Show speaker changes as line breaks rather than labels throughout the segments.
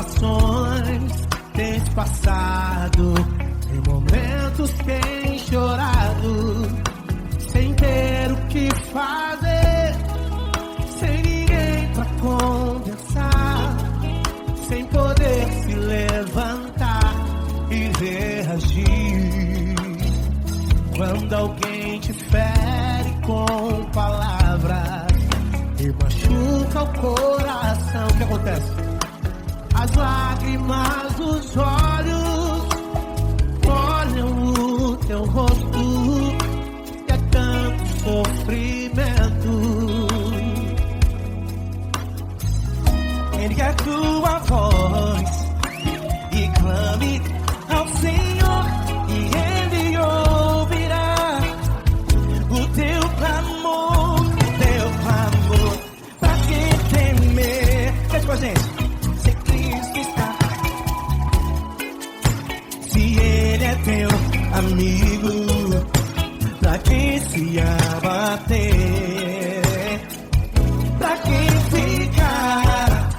situações tens passado, em momentos tens chorado, sem ter o que fazer, sem ninguém pra conversar, sem poder se levantar e reagir. Quando alguém te fere com palavras e machuca o coração, o que acontece? As lágrimas dos olhos molham o teu rosto, e é tanto sofrimento. Ergue a tua voz e clame ao Senhor, e Ele ouvirá o teu clamor, pra que temer? Cante com a gente. Se Cristo está, se Ele é teu amigo, pra que se abater? Pra que ficar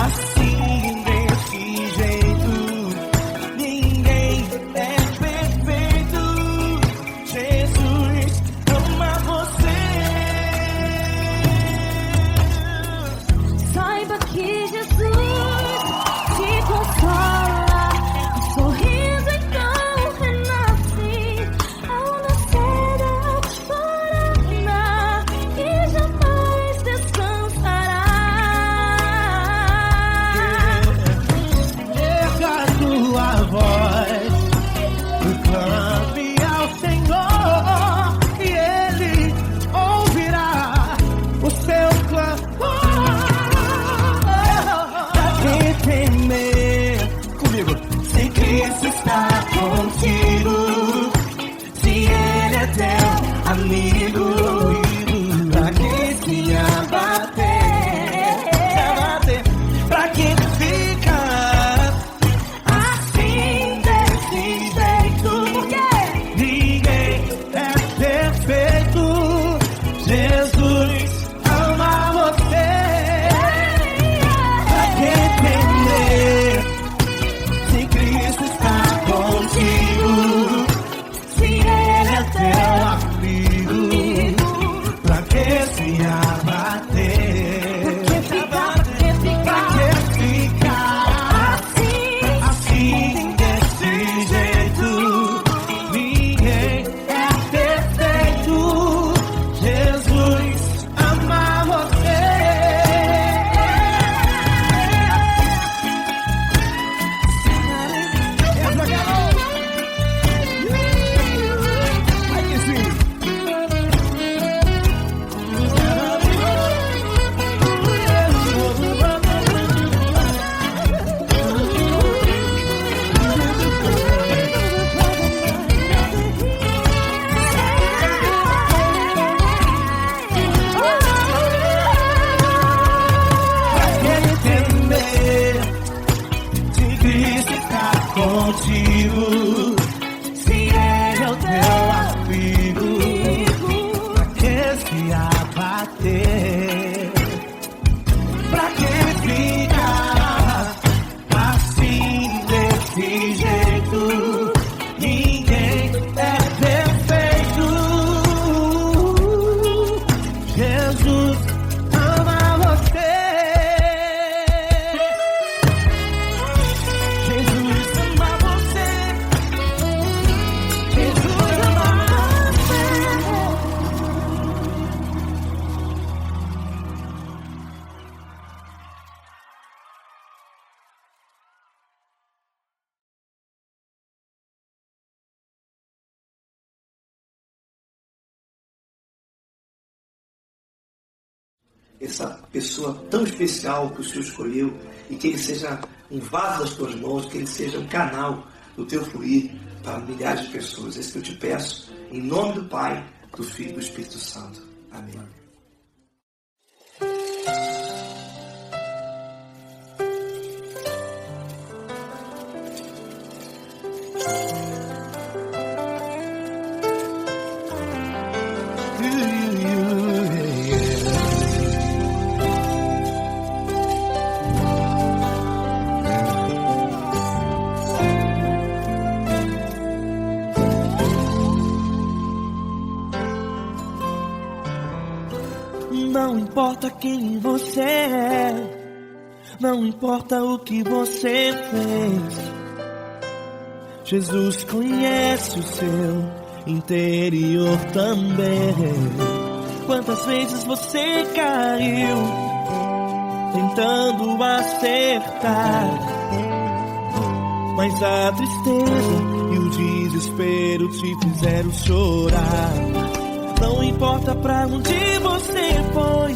assim desse jeito? Ninguém é perfeito. Jesus ama você.
Saiba que Jesus te consola, o sorriso então renasce ao nascer da alvorada e jamais descansará.
Erga a tua voz e clame ao Senhor, e Ele ouvirá o seu clamor. Pra que temer? Comigo. Se Cristo está contigo, se Ele é teu amigo, pra que se abater? Pra que ficar assim desse jeito? Porque ninguém é perfeito. Jesus ama você. Pra que temer? Se Cristo está contigo, se Ele é teu amigo, pra que se abater? Pra que ficar assim desse jeito? Ninguém é perfeito. Jesus ama você. Ai que sim. Pra que temer? Se Cristo está contigo, se Ele é o teu amigo, pra que se abater? Pra que ficar assim desse jeito? Ninguém é perfeito. Jesus ama você. Jesus ama você. Jesus ama
essa pessoa tão especial que o Senhor escolheu, e que ele seja um vaso das tuas mãos, que ele seja um canal do teu fluir para milhares de pessoas. É isso que eu te peço, em nome do Pai, do Filho e do Espírito Santo. Amém.
importa quem você é, não importa o que você fez, Jesus conhece o seu interior também. Quantas vezes você caiu tentando acertar, mas a tristeza e o desespero te fizeram chorar. Não importa pra onde você foi,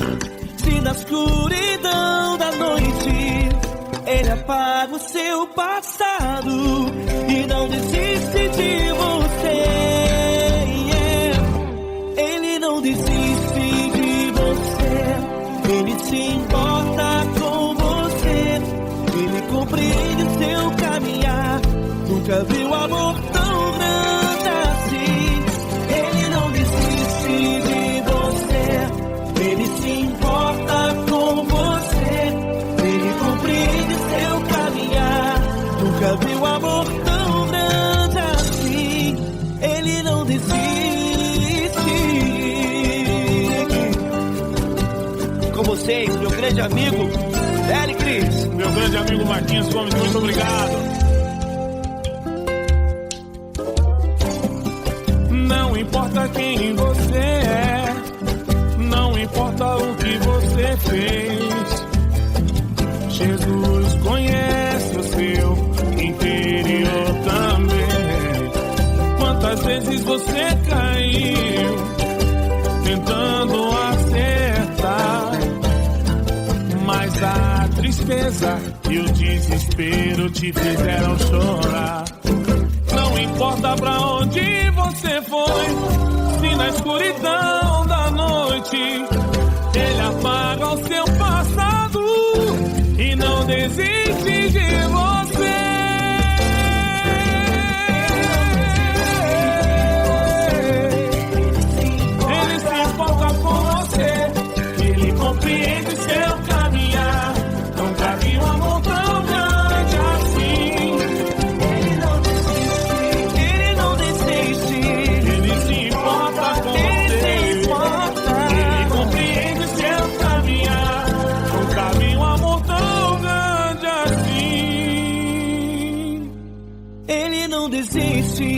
se na escuridão da noite Ele apaga o seu passado e não desiste de você. Ele não desiste de você, Ele se importa com você, Ele compreende o seu caminhar. Nunca viu amor tão grande assim. Ele não desiste de você, Ele se importa com você, Ele compreende o seu caminhar. Nunca viu amor tão grande assim. Ele não desiste. Com vocês, meu grande amigo L. Cris.
Meu grande amigo Marquinhos Gomes, muito obrigado. Não importa quem você é, não importa o que você fez, Jesus conhece o seu interior também. Quantas vezes você caiu tentando acertar, mas a tristeza e o desespero te fizeram chorar. Não importa pra onde você foi, se na escuridão da noite Ele apaga o seu passado e não desiste de você. Ele se importa com você, Ele compreende seu caminhar. Nunca vi um amor tão grande assim. Ele não desiste, Ele não desiste. Ele se importa com você, Ele compreende seu caminhar. Nunca vi um amor tão grande assim.
Ele não desiste,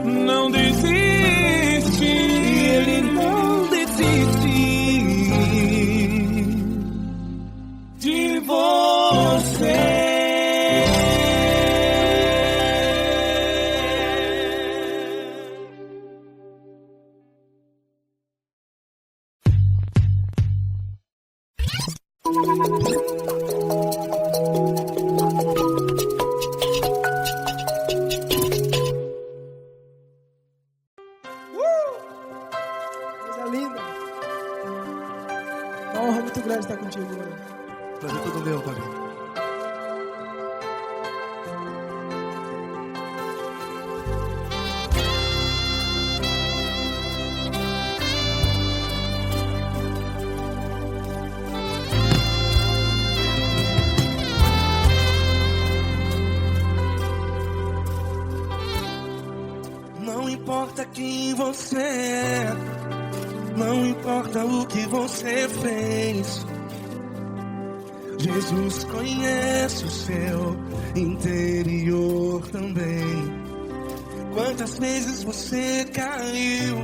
não desiste.
Ele não desiste
De você.
Coisa linda. Uma honra muito grande estar contigo, mano.
Prazer todo meu, Pai. Não importa quem você é, não importa o que você fez, Jesus conhece o seu interior também. Quantas vezes você caiu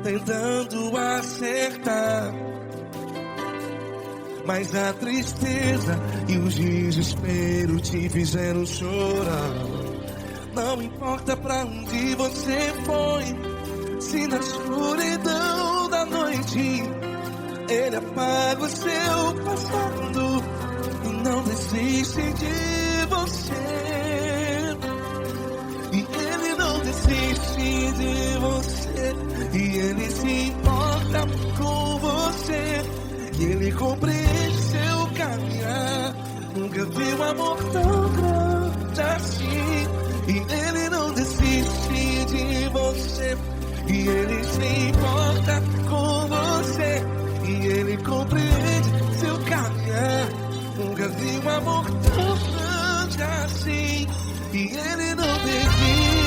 tentando acertar, mas a tristeza e o desespero te fizeram chorar. Não importa pra onde você foi, se na escuridão da noite Ele apaga o seu passado e não desiste de você. E Ele não desiste de você, e Ele se importa com você, e Ele compreende seu caminhar. Nunca vi um amor tão grande assim. E Ele não desiste de você, e Ele se importa com você, e Ele compreende seu caminhar. Nunca vi um amor tão grande assim. E Ele não desiste.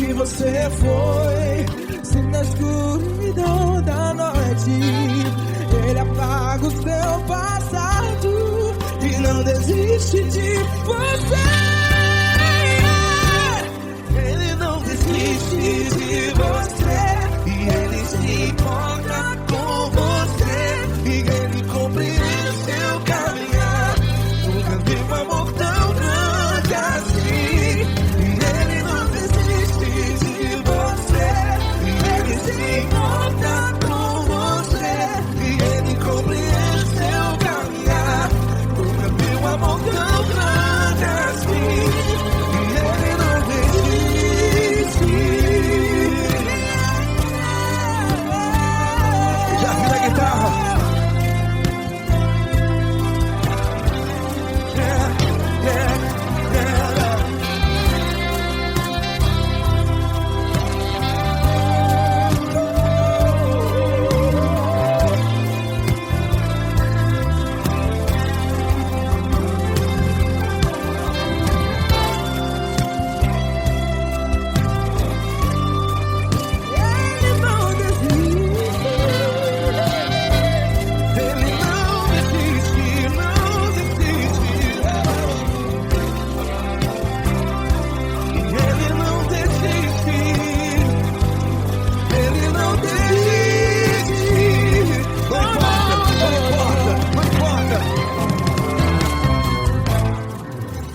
que você foi, se na escuridão da noite Ele apaga o seu passado e não desiste de você.
Ele não desiste de você, e Ele se importa com você, e Ele compreende o seu caminhar. Nunca vi um amor tão grande assim. E Ele não desiste de você, e Ele se importa com você, e Ele compreende o seu caminhar. Nunca vi um amor tão grande assim. E Ele não desiste. Já vi a guitarra.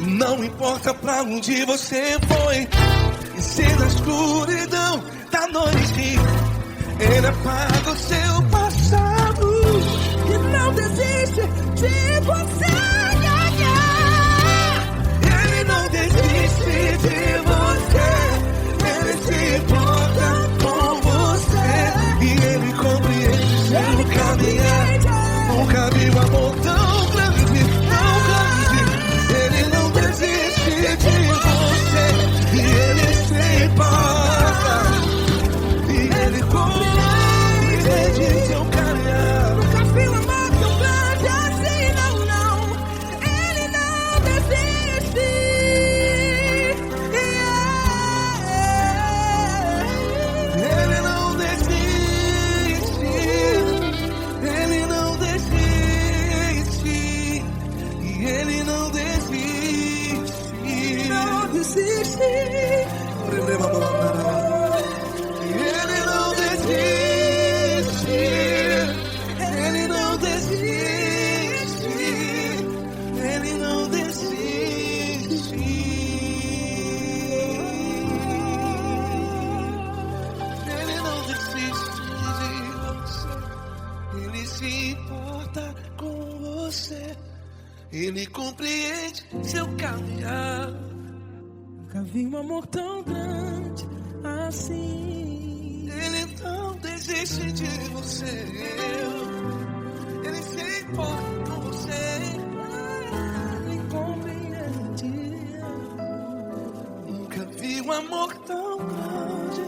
Não importa pra onde você foi, e se na escuridão da noite Ele apaga o seu passado
E não desiste de você.
Ele não desiste de você, Ele se importa com você, e Ele compreende seu caminhar. Nunca vi um amor tão grande, tão grande. Ele não desiste de você, e Ele se importa, e Ele compreende seu caminhar.
Nunca vi um amor tão grande assim, não, não. Ele não desiste.
Ele não desiste, Ele não desiste, e Ele não desiste.
Não desiste.
Ele não desiste, Ele não desiste, Ele não desiste. Ele não desiste de você, Ele se importa com você, Ele compreende seu caminhar.
Nunca vi um amor tão grande assim.
Ele não desiste de você, Ele se importa com você,
Ele compreende.
nunca vi um amor tão grande,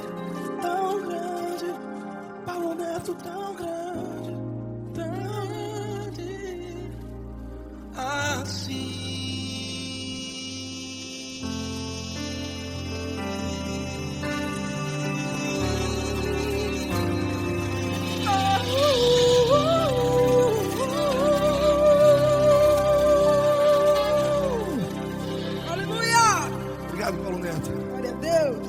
Paulo Neto tão grande, assim.
Aleluia!
Obrigado, Paulo Neto.
Glória a Deus.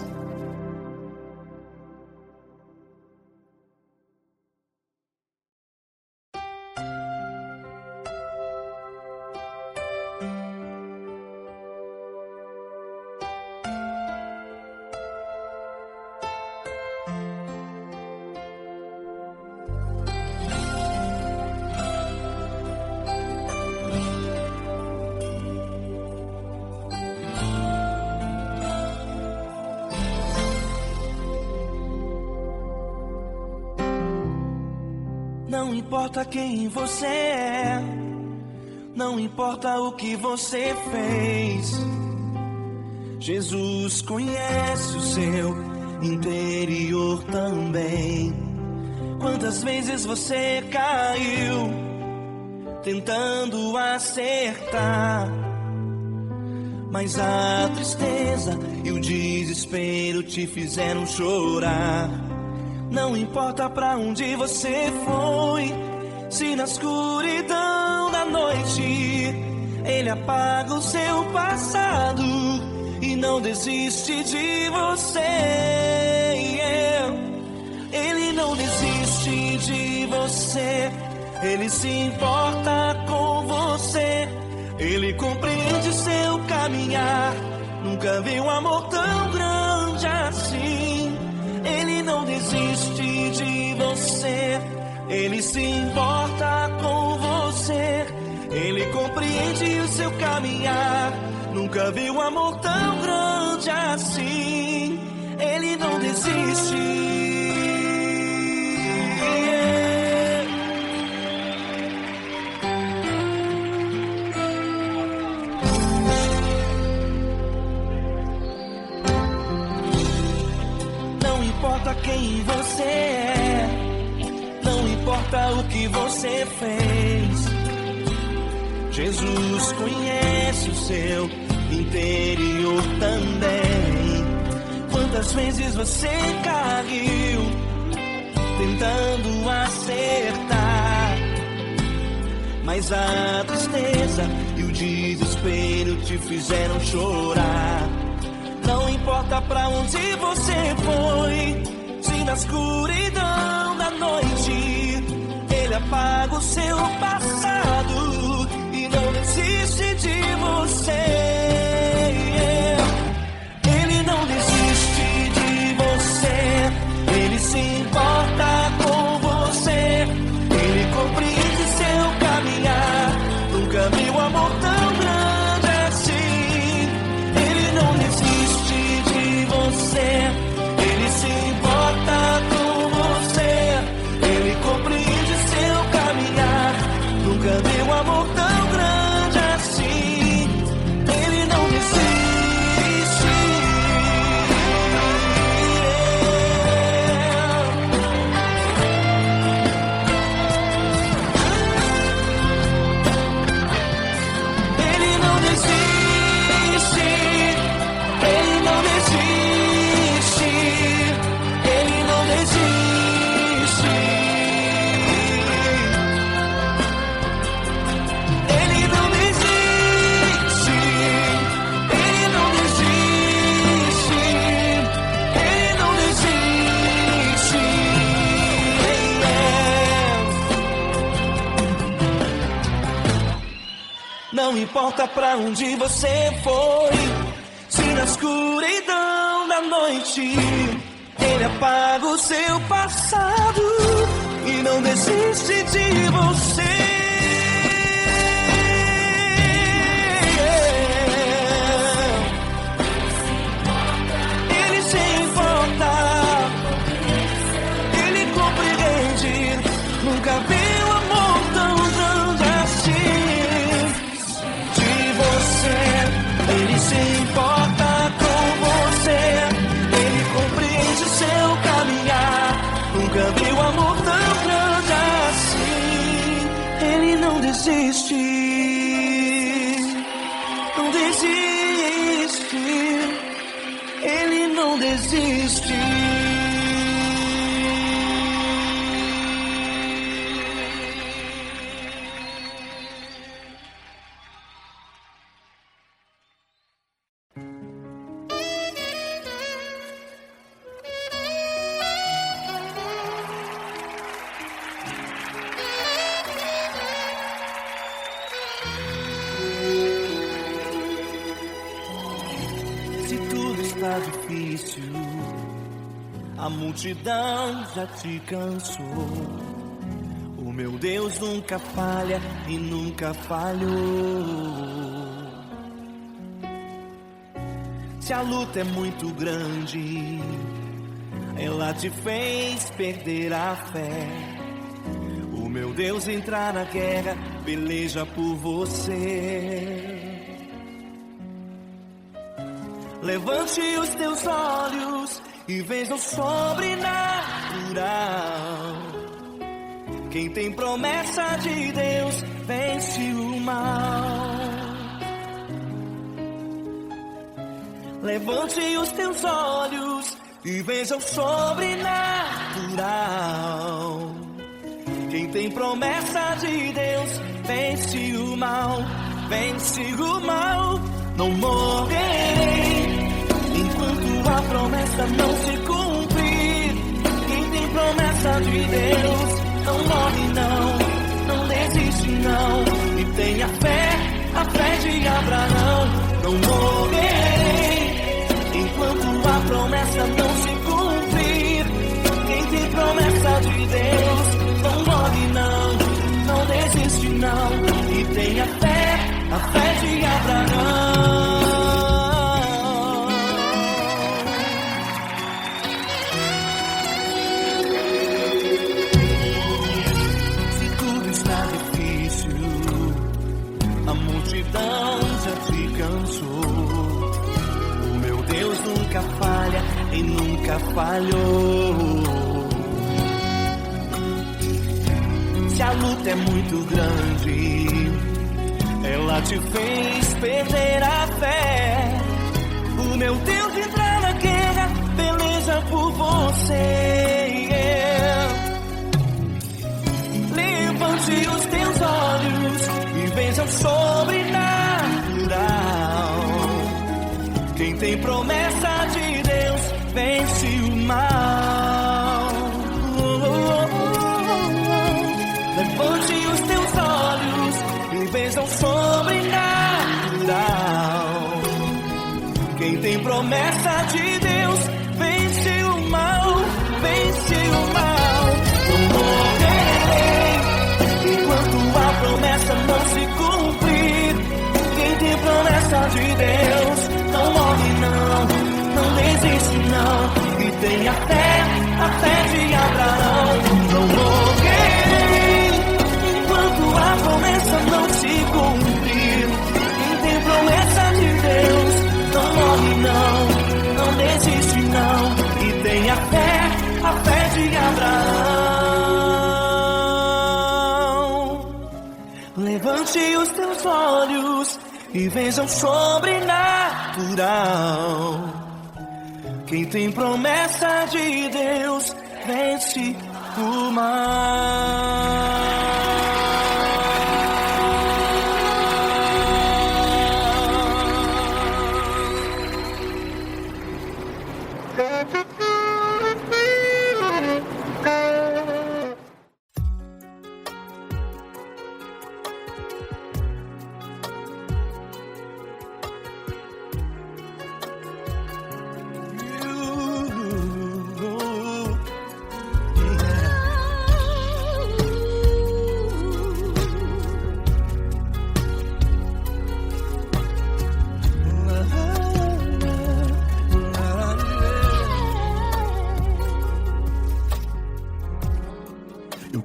Não importa quem você é, não importa o que você fez, Jesus conhece o seu interior também. Quantas vezes você caiu tentando acertar, Mas a tristeza e o desespero te fizeram chorar. Não importa pra onde você foi, se na escuridão da noite Ele apaga o seu passado e não desiste de você. Ele não desiste de você, Ele se importa com você. Ele compreende seu caminhar, nunca viu um amor tão grande assim. Ele não desiste de você, Ele se importa com você. Ele compreende o seu caminhar, nunca viu um amor tão grande assim. Ele não desiste. Não importa quem você é, não importa o que você fez, Jesus conhece o seu interior também. Quantas vezes você caiu tentando acertar, mas a tristeza e o desespero te fizeram chorar. Não importa pra onde você foi, se na escuridão da noite Ele apaga o seu passado e não desiste de você. Ele não desiste de você, Ele se importa com você. Ele compreende seu caminhar, nunca viu amor tão grande assim. Ele não desiste de você, Ele se importa com você. Ele compreende seu caminhar, nunca viu um amor tão grande assim. Ele não desiste. Ele não desiste. Ele não desiste. Ele não desiste. Ele não desiste. Ele não desiste. Ele não desiste. Não importa pra onde você foi, se na escuridão da noite Ele apaga o seu passado e não desiste de você. Ele se importa, Ele compreende, nunca viu amor tão grande assim. De você, Ele se importa com você. Ele compreende seu caminhar, nunca viu amor tão grande assim. Ele não desiste, não desiste. Ele não desiste. Se tudo está difícil, a multidão já te cansou. O meu Deus nunca falha e nunca falhou. Se a luta é muito grande, ela te fez perder a fé. O meu Deus entra na guerra, peleja por você. Levante os teus olhos e veja o sobrenatural. Quem tem promessa de Deus vence o mal. Levante os teus olhos e veja o sobrenatural. Quem tem promessa de Deus vence o mal, vence o mal. Não morrerei enquanto a promessa não se cumprir. Quem tem promessa de Deus não morre não desiste não. E tenha fé, a fé de Abraão. Não morrerei enquanto a promessa não se cumprir. Quem tem promessa de Deus não morre não desiste não. E tenha fé, a fé de Abraão. Se tudo está difícil, a multidão já te cansou. O meu Deus nunca falha e nunca falhou. Se a luta é muito grande, ela te fez perder a fé. O meu Deus entra na guerra, peleja por você. Levante os teus olhos e veja o sobrenatural. Quem tem promessa de Deus vence o mal. Levante os teus olhos e veja o sobrenatural. Quem tem promessa de Deus vence o mal, vence o mal. Não morrerei enquanto a promessa não se cumprir. Quem tem promessa de Deus não morre não desiste não. E tenha fé, a fé de Abraão. Não morrerei enquanto a promessa não se cumprir. Quem tem promessa de Deus não morre não desiste não. E tenha fé, a fé de Abraão. Levante os teus olhos e veja o sobrenatural. Quem tem promessa de Deus vence o mal.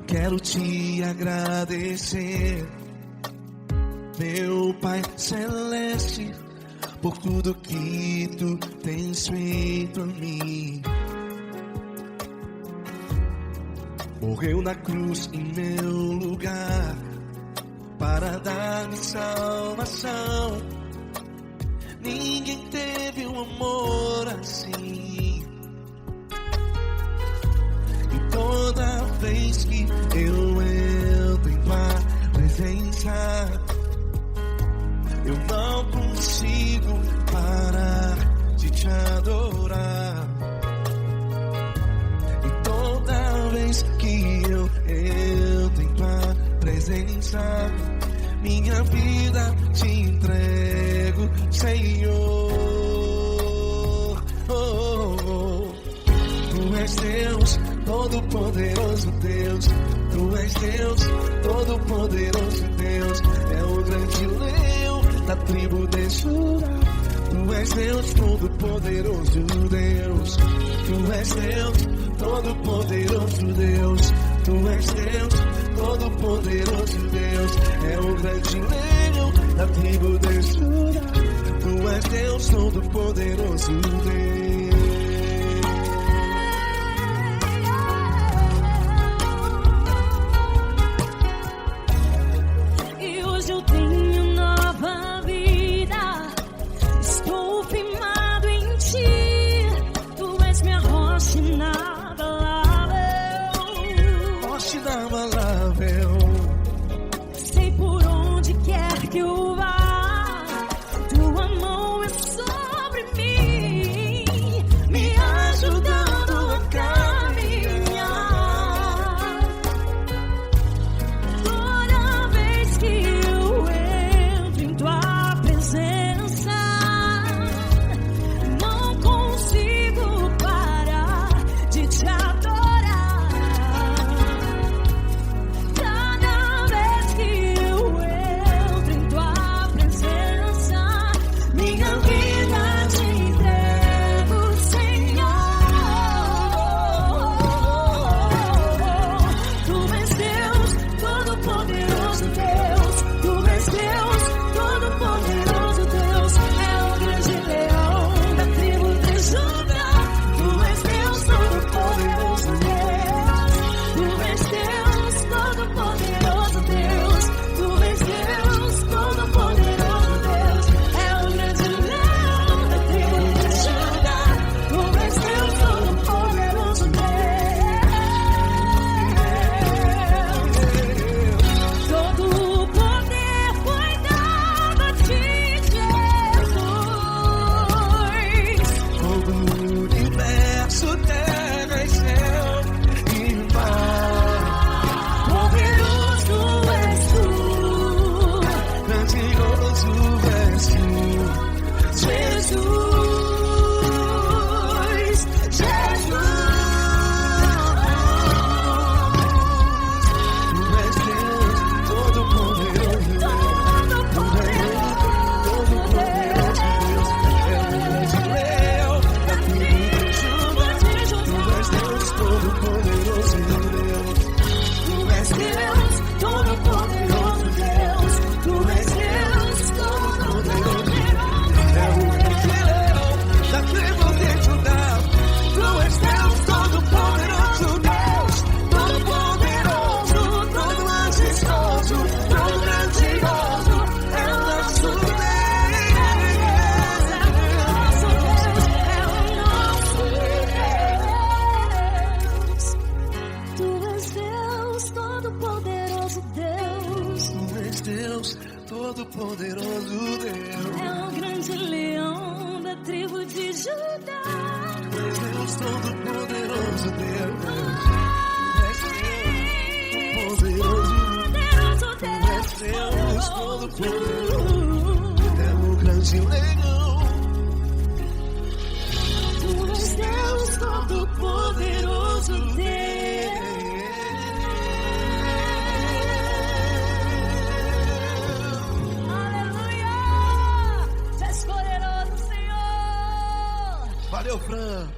Quero te agradecer, meu Pai Celeste, por tudo que tu tens feito a mim. Morreu na cruz em meu lugar para dar-me salvação. Ninguém teve um amor assim. E toda vez que eu entro em tua presença, eu não consigo parar de te adorar. E toda vez que eu entro em tua presença, minha vida te entrego, Senhor. Tu és Deus, Todo-Poderoso Deus. Tu és Deus, Todo-Poderoso Deus. É o grande leão da tribo de Judá. Tu és Deus, Todo-Poderoso Deus. Tu és Deus, Todo-Poderoso Deus. Tu és Deus, Todo-Poderoso Deus. É o grande leão da tribo de Judá. Tu és Deus, Todo-Poderoso Deus.
Eu tenho nova vida, estou firmado em que o vá, tua mão é sobre mim, me ajudando a caminhar. Toda vez que eu entro em tua presença, não consigo parar de te adorar. Cada vez que eu entro em tua presença, minha vida te entrego, Senhor. Tu és Deus, Todo-Poderoso Deus. Tu és Deus, Todo-Poderoso Deus. É o grande leão da tribo de Judá. Tu és Deus, Todo-Poderoso Deus. Tu és Deus, Todo-Poderoso Deus. Tu és Deus, Todo-Poderoso Deus. É o grande leão da tribo de Judá. Tu és Deus, Todo-Poderoso Deus. Todo o poder foi dado a ti, Jesus.
Todo o universo, terra e céu e mar.
Poderoso és tu,
Grandioso és tu,
Jesus, Jesus.
Tu és Deus, Todo-Poderoso Deus.
Todo-Poderoso Deus.
É o grande leão da tribo de Judá. Tu és Deus, Todo-Poderoso Deus.
Tu és Deus, Todo-Poderoso Deus. Tu és Deus, Todo-Poderoso Deus.
É o grande leão da tribo de Judá. Tu és Deus, Todo-Poderoso Deus. Todo-Poderoso, todo majestoso, todo grandioso. É o nosso Deus.
Tu és Deus, Todo-Poderoso Deus.
Tu és Deus, Todo-Poderoso Deus.
É o grande leão da tribo de Judá.
Tu és Deus, Todo-Poderoso Deus. Tu és Deus,
Poderoso
Tu és Deus, Todo-Poderoso. É o grande leão.
Tu és Deus, Todo-Poderoso Deus. Aleluia! Tu és poderoso, Senhor.
Valeu, Fran.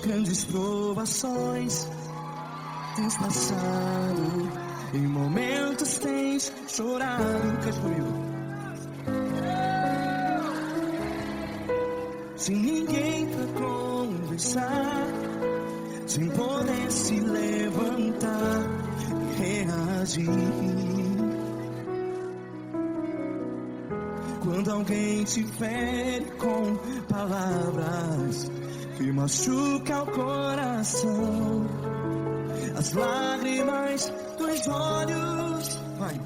Grandes provações tens passado, em momentos tens chorado. Cante comigo. Sem ninguém pra conversar, sem poder se levantar e reagir. Quando alguém te fere com palavras que machuca o coração, as lágrimas dos olhos, vai.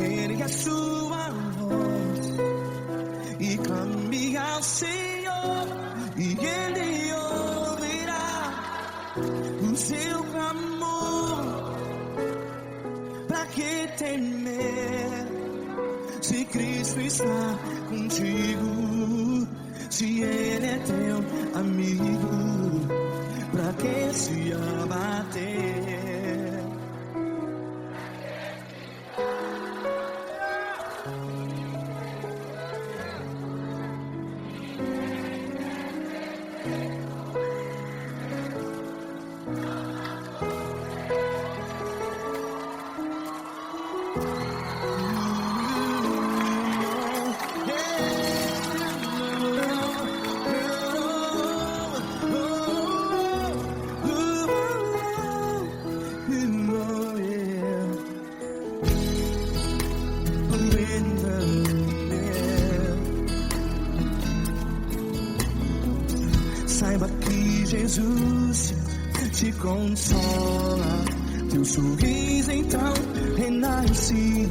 Ergue a sua voz e clame ao Senhor, e Ele ouvirá o seu clamor. Pra que temer, se Cristo está contigo, se Ele é teu amigo? Saiba que Jesus te consola, teu sorriso então renasce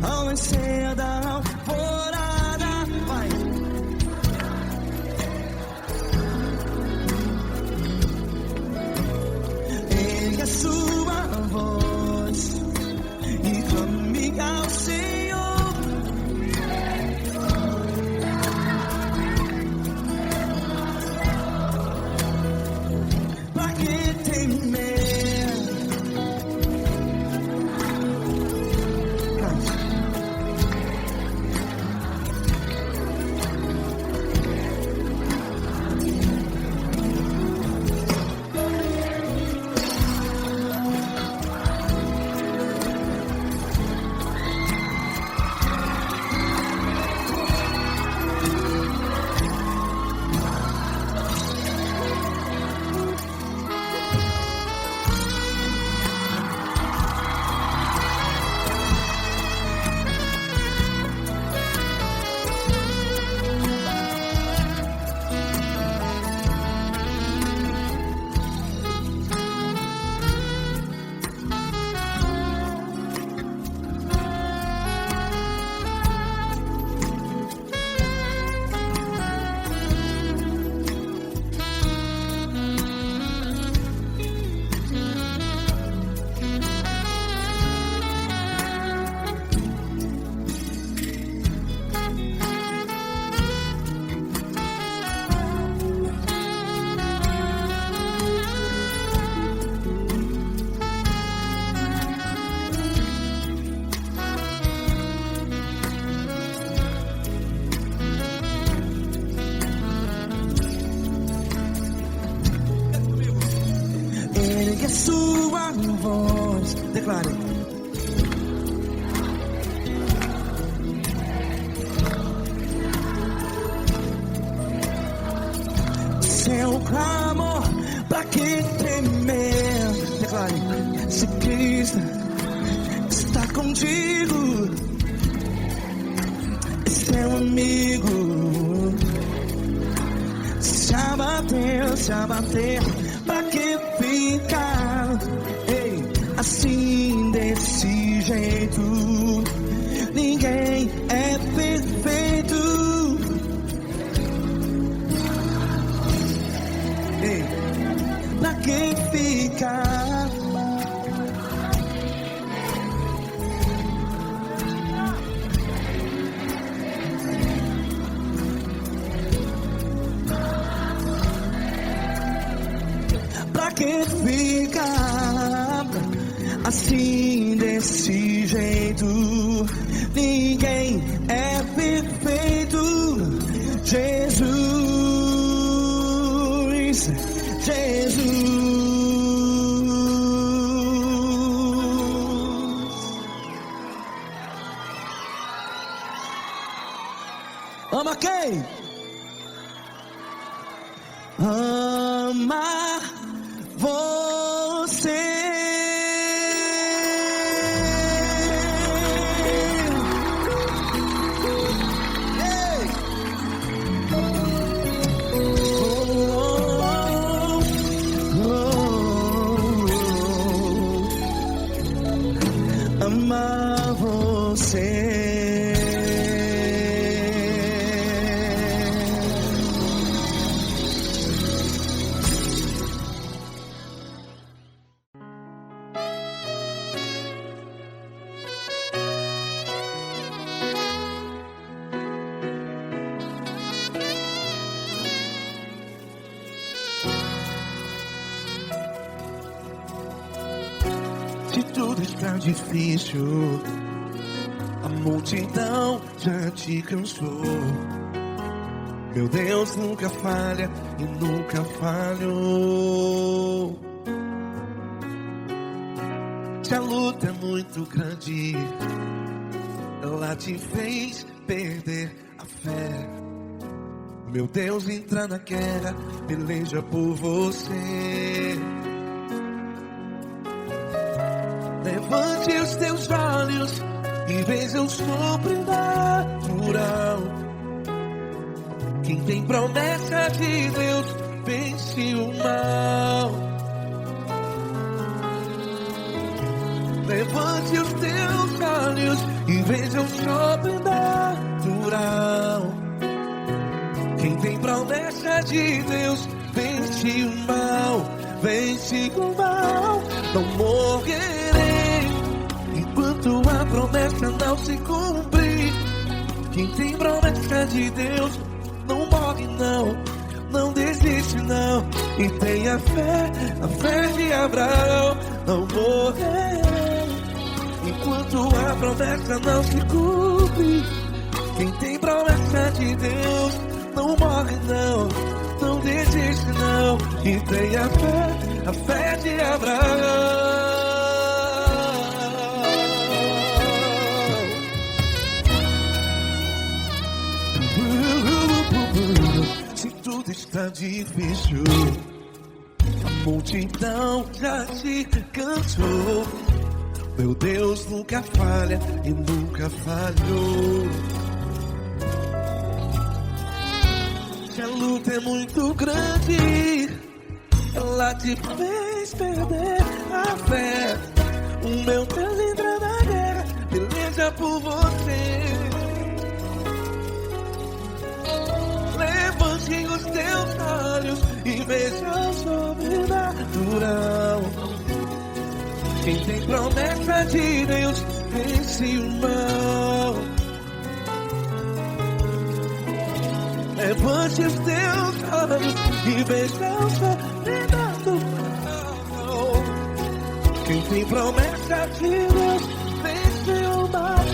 ao nascer da alvorada. Vai. Ergue a sua voz e clame ao Senhor. Pra que temer? Ergue a sua voz, declare. Seu clamor, pra que temer? Declare. Se Cristo está contigo, é seu amigo. Se abater, pra que ficar? Ei, assim desse jeito, ninguém é perfeito. Ei, pra que ficar? Pra que ficar assim desse jeito? Ninguém é perfeito. Jesus, Jesus. Ama quem? Ama você. Ei. Ama você. Se tudo está difícil, a multidão já te cansou. Meu Deus nunca falha e nunca falhou. Se a luta é muito grande, ela te fez perder a fé. Meu Deus entra na guerra, peleja por você. Levante os teus olhos e veja o sobrenatural. Quem tem promessa de Deus vence o mal. Levante os teus olhos e veja o sobrenatural. Quem tem promessa de Deus vence o mal, vence o mal. Não morrerei enquanto a promessa não se cumprir. Quem tem promessa de Deus não morre não, não desiste não. E tenha a fé de Abraão. Não morrerei enquanto a promessa não se cumpre. Quem tem promessa de Deus não morre não, não desiste não. E tenha a fé de Abraão. Se tudo está difícil, a multidão já se cansou. Meu Deus nunca falha e nunca falhou. Se a luta é muito grande, ela te fez perder a fé. O meu Deus entra na guerra, peleja por você. Levante os teus olhos e veja o sobrenatural. Quem tem promessa de Deus vence o mal. Levante os teus olhos e veja o sobrenatural. Quem tem promessa de Deus vence o mal,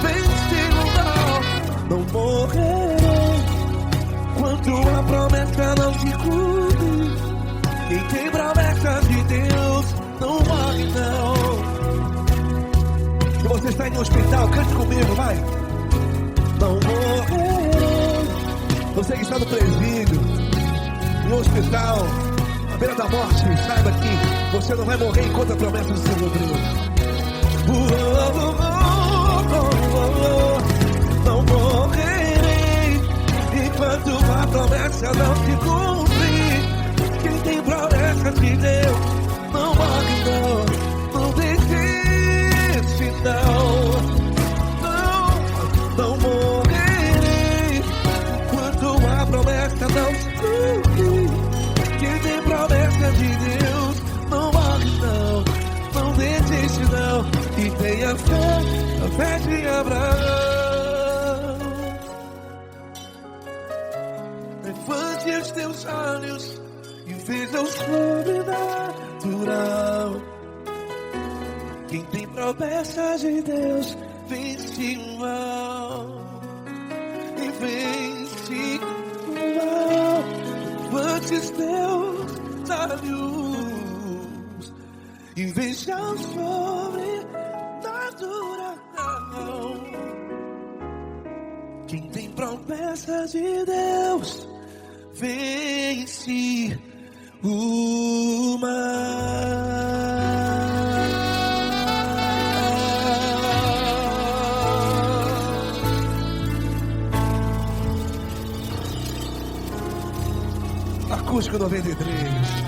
vence o mal. Não morrerei enquanto a promessa não se cumpre. Quem tem promessa de Deus não morre não. Se você está em um hospital, cante comigo, vai. Não morrerei. Você que está no presídio, no hospital, à beira da morte, saiba que você não vai morrer enquanto a promessa não se cumpriu. Não morrerei enquanto a promessa não se cumprir. Quem tem promessa de Deus não morre não, não desiste não. Não morrerei enquanto a promessa não se cumprir. Quem tem promessa de Deus não morre não, não desiste não. E tenha a fé de Abraão. Levante os teus olhos e veja o sobrenatural. Quem tem promessa de Deus vence o mal, e vence o mal. Levante os teus olhos e veja o sobrenatural. Quem tem promessa de Deus vence o mal. Acústico 93.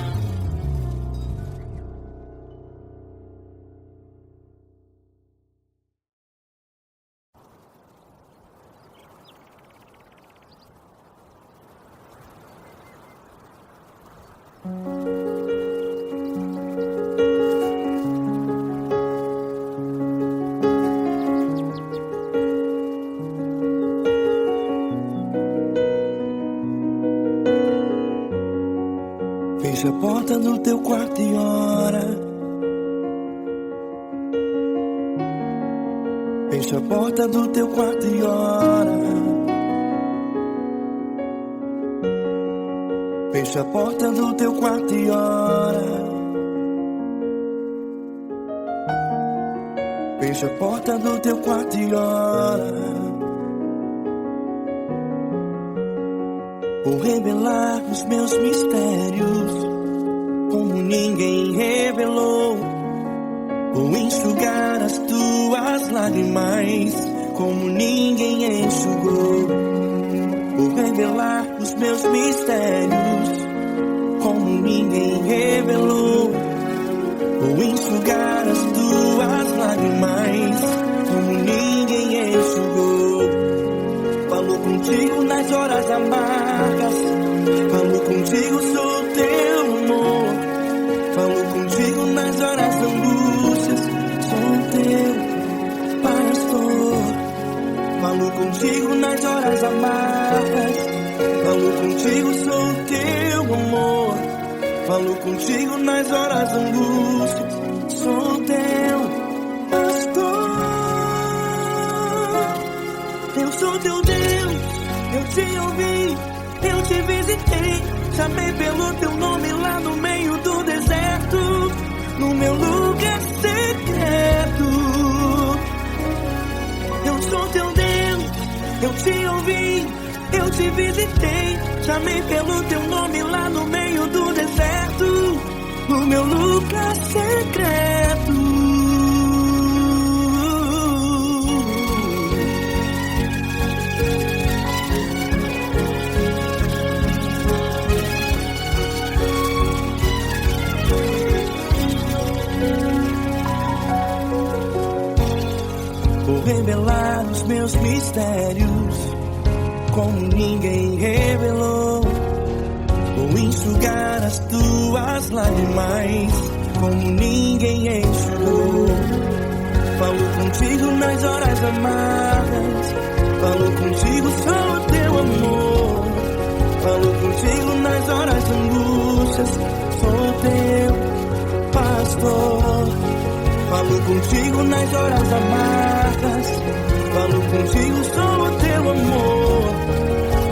Fecha a porta do teu quarto e ora. Fecha a porta do teu quarto e ora. Fecha a porta do teu quarto e ora. Fecha a porta do teu quarto e ora. Vou revelar os meus mistérios como ninguém revelou. Vou enxugar as tuas lágrimas como ninguém enxugou. Vou revelar os meus mistérios como ninguém revelou. Vou enxugar as tuas lágrimas como ninguém enxugou. Falo contigo nas horas amargas, falo contigo, sou teu amor. Falo contigo nas horas da angústias, sou teu pastor. Falo contigo nas horas amargas, falo contigo, sou teu amor. Falo contigo nas horas da angústia, sou teu pastor. Eu sou teu Deus, eu te ouvi, eu te visitei. Chamei pelo teu nome lá no meio do deserto, no meu lugar secreto. Eu sou teu Deus, eu te ouvi, eu te visitei. Chamei pelo teu nome lá no meio do deserto, no meu lugar secreto. Vou revelar os meus mistérios como ninguém revelou. Vou enxugar as tuas lágrimas como ninguém enxugou. Falo contigo nas horas amargas, falo contigo, sou teu amor. Falo contigo nas horas de angústias, sou teu pastor. Falo contigo nas horas amargas, falo contigo, sou teu amor.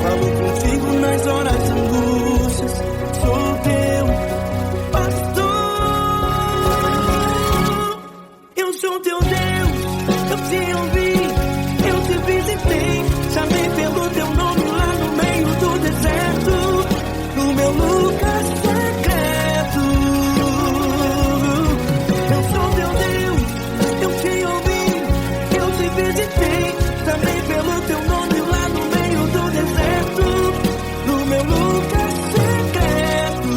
Falo contigo nas horas de angústias, sou teu pastor. Eu sou teu Deus, eu te ouvi, eu te visitei. Chamei pelo teu nome lá no meio do deserto, no meu lugar secreto. Eu sou teu Deus, eu te ouvi, eu te visitei. Chamei pelo teu nome lá no meio do deserto, no meu lugar secreto.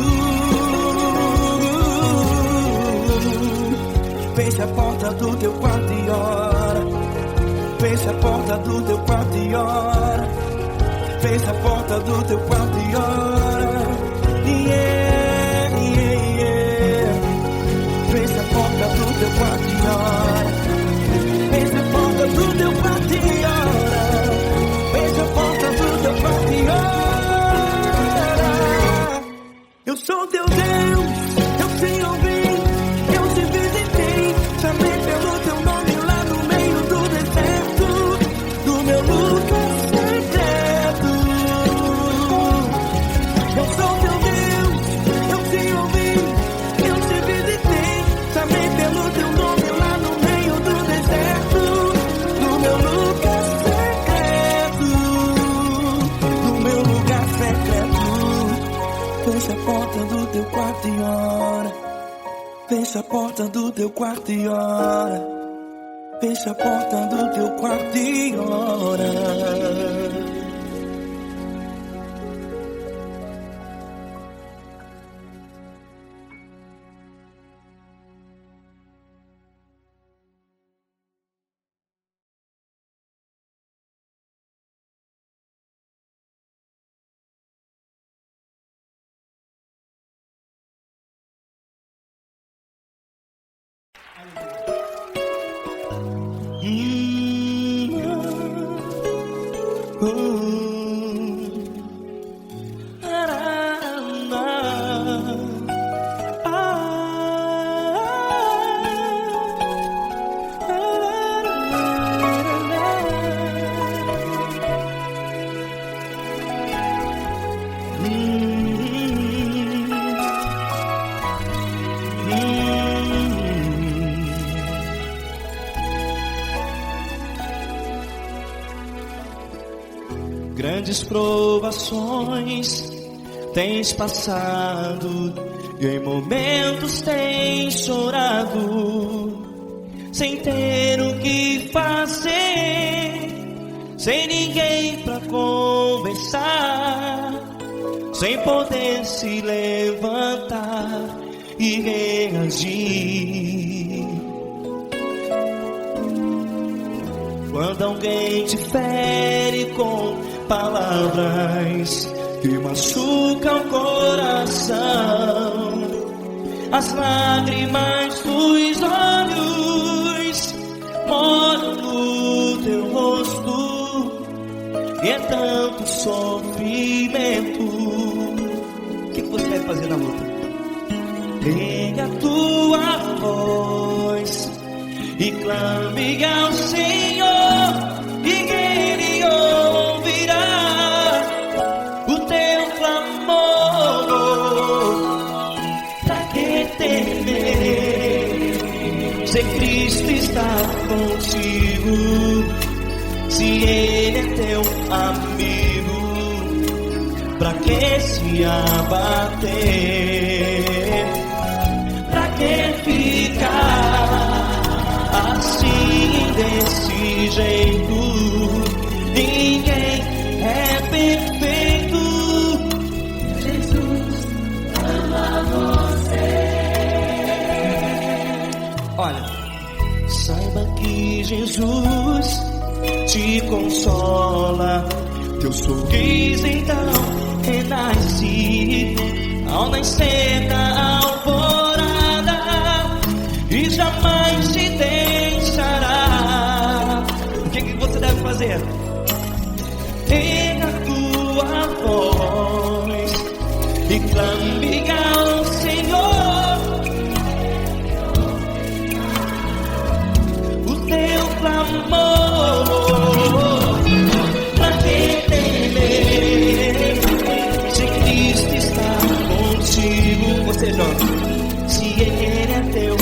Fecha a porta do teu quarto e ora. Fecha a porta do teu quarto e ora. Fecha a porta do teu quarto e ora. Yeah, yeah, yeah. Fecha a porta do teu quarto e ora. Fecha a porta do teu quarto e ora. Fecha a porta do teu quarto e ora. Eu sou teu Deus, eu te ouvi, eu te visitei. Chamei pelo teu nome lá no meio do deserto, no meu lugar secreto. Eu sou teu Deus, eu te ouvi, eu te visitei. Chamei pelo teu nome lá no meio do deserto, no meu lugar secreto, no meu lugar secreto. Fecha a porta do teu quarto e ora. Fecha a porta do teu quarto e ora. Fecha a porta do teu quarto e ora. grandes provações tens passado e em momentos tens chorado, sem ter o que fazer, sem ninguém pra conversar, sem poder se levantar e reagir. Quando alguém te fere com palavras que machucam o coração, as lágrimas dos olhos molham no teu rosto, e é tanto sofrimento. O que você vai fazer na luta? Erga a tua voz e clame ao Senhor, e Ele ouvirá o teu clamor. Pra que temer, se Cristo está contigo, se Ele é teu amigo? Pra que se abater? Pra que ficar assim desse jeito? Ninguém é perfeito. Jesus ama você. Olha, saiba que Jesus te consola. Teu sorriso então renasce ao nascer da alvorada, e jamais te deixará. O que você deve fazer? Erga a tua voz e clame ao Senhor, o teu clamor. Pra que temer, se Cristo está contigo? Você joga. Se Ele é teu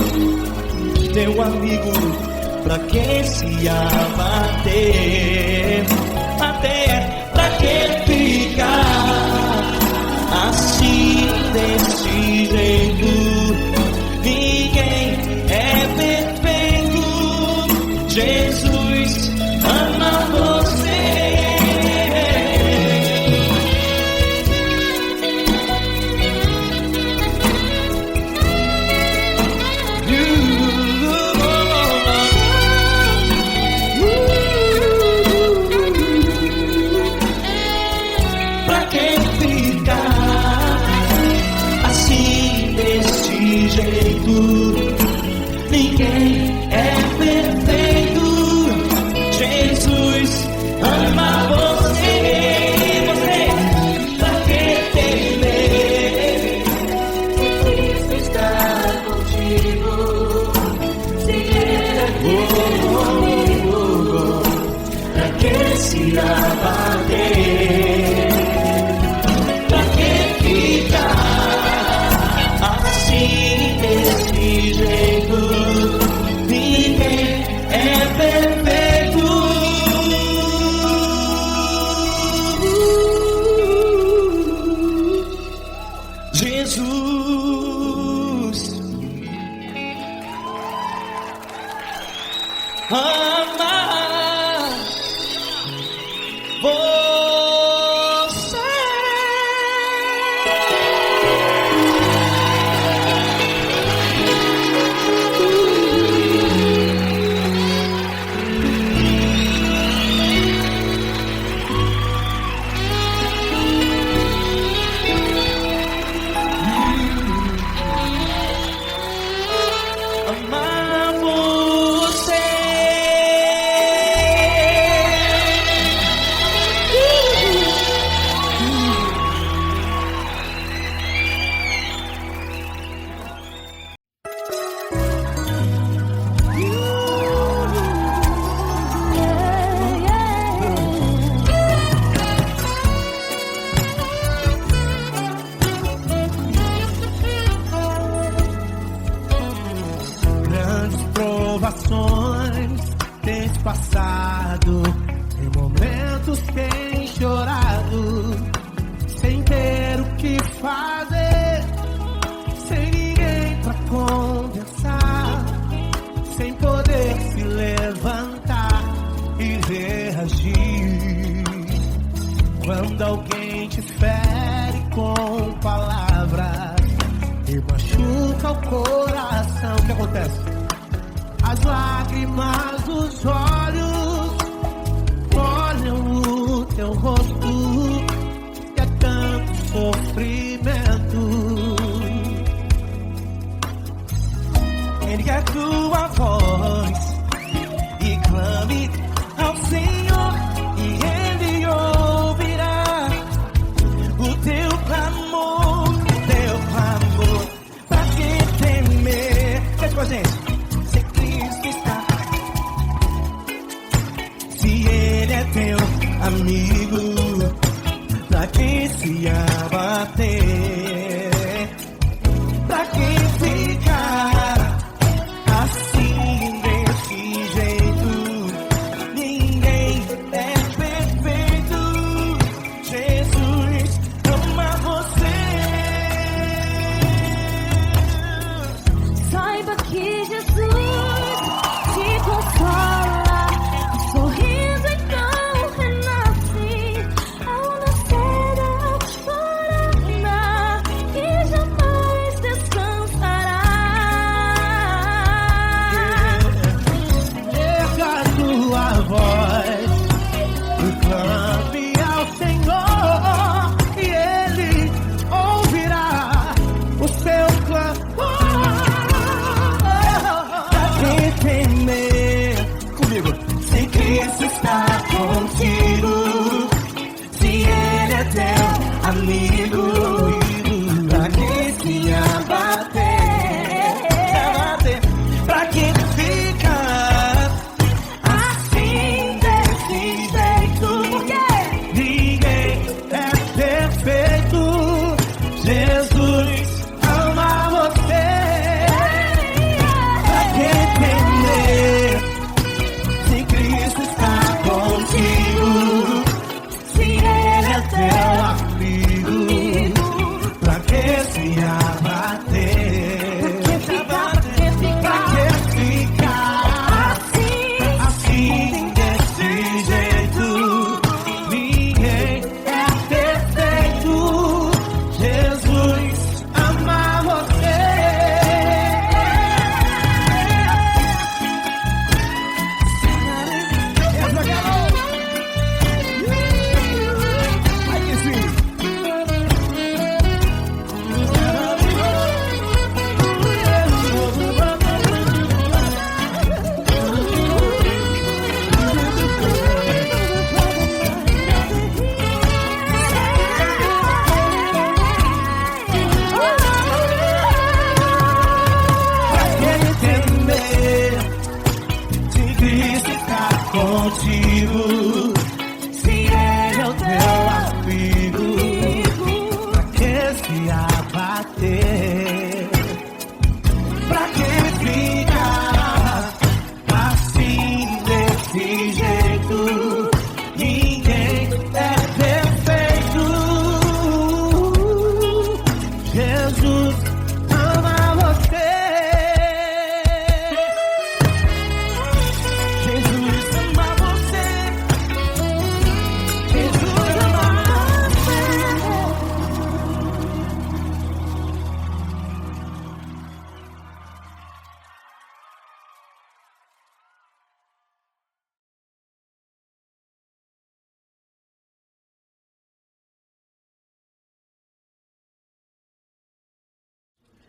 amigo, pra que se abater? Até pra que ficar assim desse jeito? Ninguém é perfeito. Jesus ama você. Ninguém é perfeito. Jesus ama você. Você, pra que temer? Cristo está contigo. Se Ele é teu amigo, pra que se abater? Pra que ficar assim desse jeito? Ninguém é perfeito. Jesus ama você. Amar você.
Grandes provações tens passado, em momentos tens chorado, sem ter o que fazer, sem ninguém pra conversar, sem poder se levantar e reagir. Quando alguém te fere com palavras e machuca o coração, o que acontece? As lágrimas dos olhos molham o teu rosto e é tanto sofrimento. Ergue a tua voz e clame ao Senhor e Ele ouvirá o teu clamor, pra que temer? Cante com a gente. Se Cristo está, se Ele é teu amigo, pra que se abater? Pra que ficar assim desse jeito? Ninguém é perfeito. Jesus ama você.
Saiba que Jesus te consola, o sorriso então renasce ao nascer da aurora que jamais descansará.
Erga a tua voz e clame ao Senhor e Ele ouvirá o seu clamor. Pra que temer? Comigo. Se Cristo está contigo, se Ele é teu amigo, pra que se abater? Pra que ficar assim desse jeito? Porque ninguém é perfeito. Jesus ama você. Pra que temer? Se Cristo está contigo, se Ele é teu amigo, pra que se abater? Pra que ficar assim desse jeito? Ninguém é perfeito. Jesus ama você. Aí sim. Pra que temer? Se Cristo está contigo, se Ele é o teu amigo, pra que se abater? Pra que ficar assim desse jeito? Ninguém é perfeito. Jesus ama você. Jesus ama você. Jesus ama você.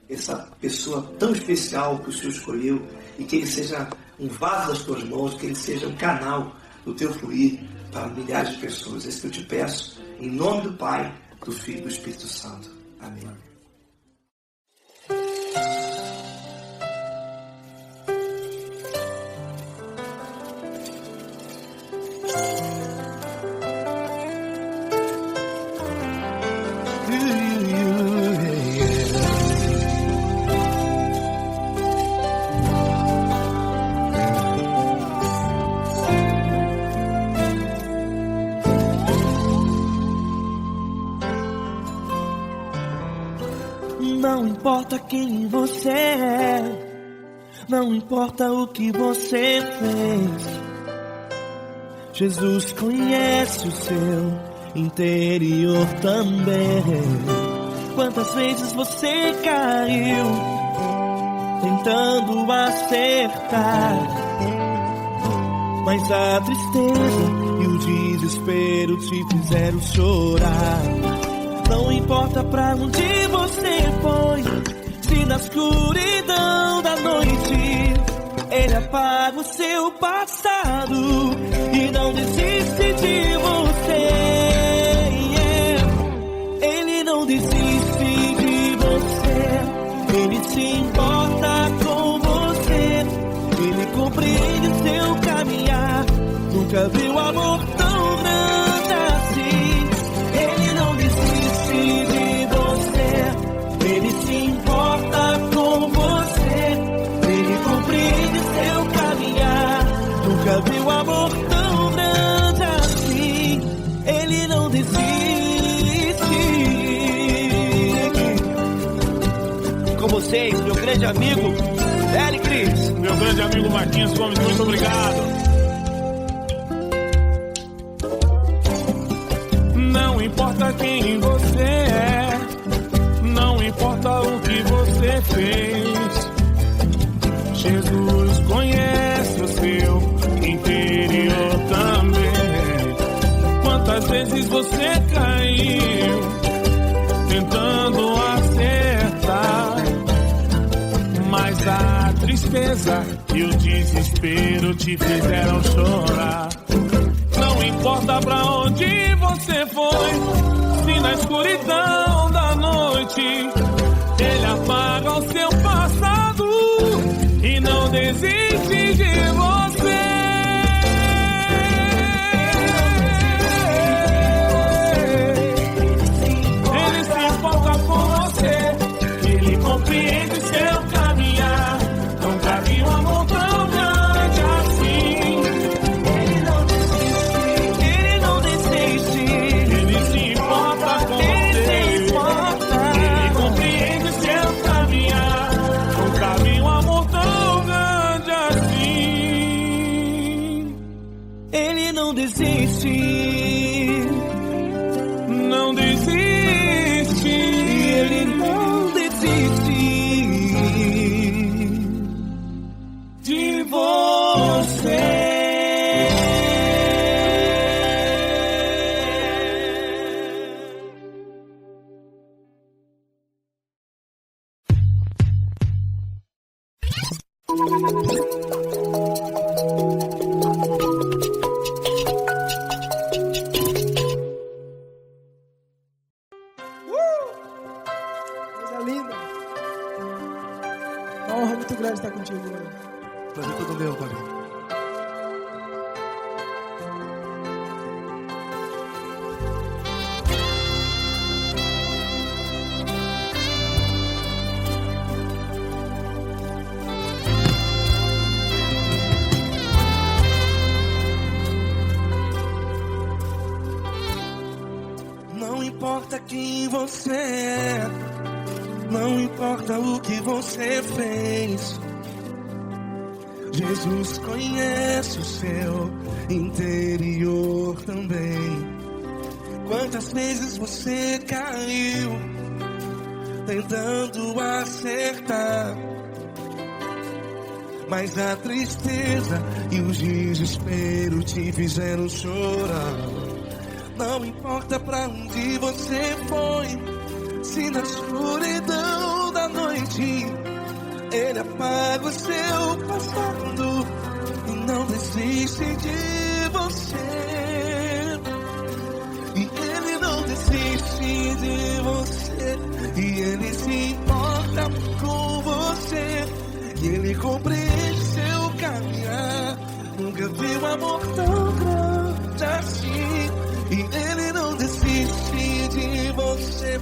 Essa pessoa tão especial que o Senhor escolheu e que ele seja um vaso das tuas mãos, que ele seja um canal do teu fluir para milhares de pessoas. É isso que eu te peço, em nome do Pai, do Filho e do Espírito Santo. Amém.
importa quem você é, não importa o que você fez, Jesus conhece o seu interior também. Quantas vezes você caiu tentando acertar, mas a tristeza e o desespero te fizeram chorar. Não importa pra onde você foi, se na escuridão da noite Ele apaga o seu passado e não desiste de você. Ele não desiste de você, Ele se importa com você, Ele compreende o seu caminhar. Nunca viu amor tão grande assim. Ele não desiste de você, Ele se importa com você, Ele compreende seu caminhar. Nunca viu amor tão grande assim. Ele não desiste. Com vocês, meu grande amigo Eli Cris.
Meu grande amigo Marquinhos Gomes, muito obrigado. Não importa quem você é, não importa o que você fez, Jesus conhece o seu interior também. Quantas vezes você caiu tentando acertar, mas a tristeza e o desespero te fizeram chorar. Não importa pra onde você foi, se na escuridão da noite Ele apaga o seu passado e não desiste de você. Ele se importa com você, Ele compreende seu caminhar. Nunca vi um amor tão grande assim. Ele não desiste, Ele se importa com você, Ele compreende seu caminhar. Nunca vi um amor tão grande assim.
Ele não desiste,
não desiste,
Ele não desiste
de você.
Coisa linda. Uma honra muito grande estar contigo, mano.
Prazer todo meu, Fabinho. Não importa quem você é, não importa o que você fez, Jesus conhece o seu interior também. Quantas vezes você caiu tentando acertar, mas a tristeza e o desespero te fizeram chorar. Não importa pra onde você foi, se na escuridão da noite Ele apaga o seu passado e não desiste de você. E Ele não desiste de você, e Ele se importa com você, e Ele compreende seu caminhar. Nunca vi um amor tão grande assim. E Ele não desiste de você,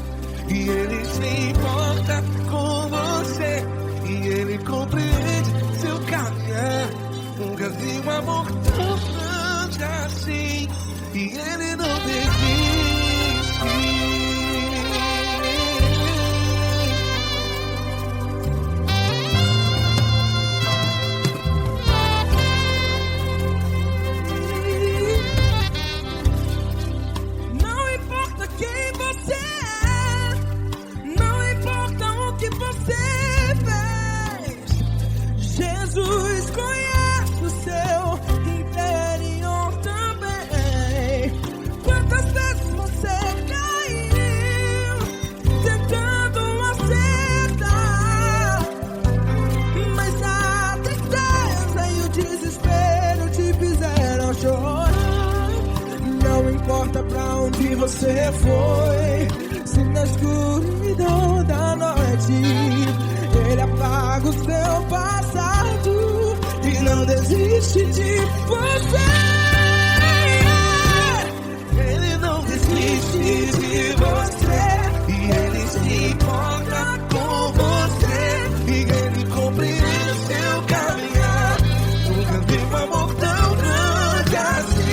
e Ele se importa com você, e Ele compreende seu caminhar. Nunca vi um amor tão grande assim. E Ele não desiste.
você foi, se na escuridão da noite Ele apaga o seu passado e não desiste de você.
Ele não desiste de você, e Ele se importa com você, e Ele compreende seu caminhar. Nunca vi um amor tão grande assim.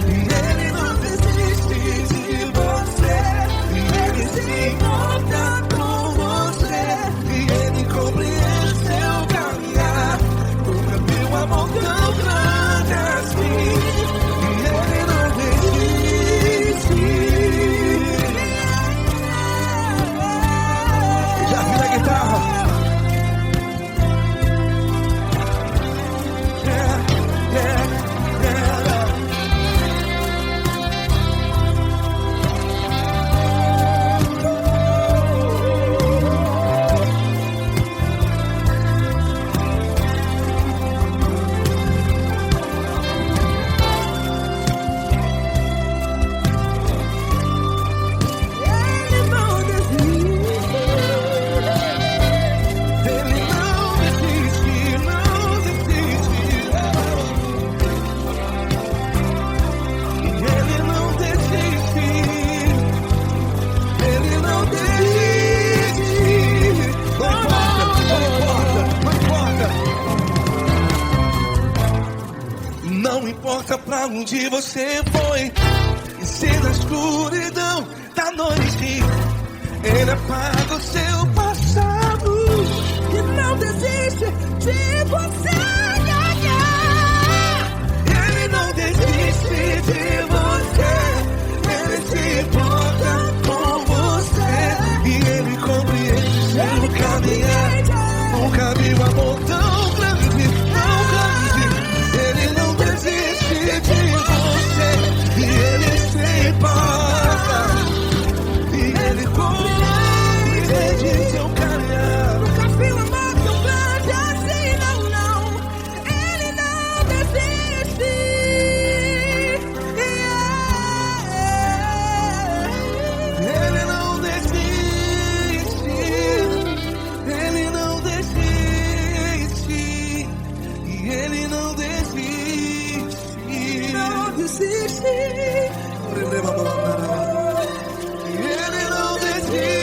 E Ele não desiste de você, e Ele se importa com você, e Ele compreende seu caminhar. Nunca vi um amor tão grande assim. E Ele não desiste. Já vi a guitarra. Não importa pra onde você foi, e se na escuridão da noite Ele apaga o seu passado
E não desiste de você.
Ele não desiste de você, Ele se importa com você, e Ele compreende seu caminhar. Nunca vi um amor tão grande, tão grande. Ele não desiste de você, e Ele se importa, e Ele compreende seu caminhar.
Nunca vi um amor tão grande assim, não, não. Ele não desiste.
Ele não desiste, Ele não desiste, e Ele não desiste.
Não desiste.
Ele não desiste,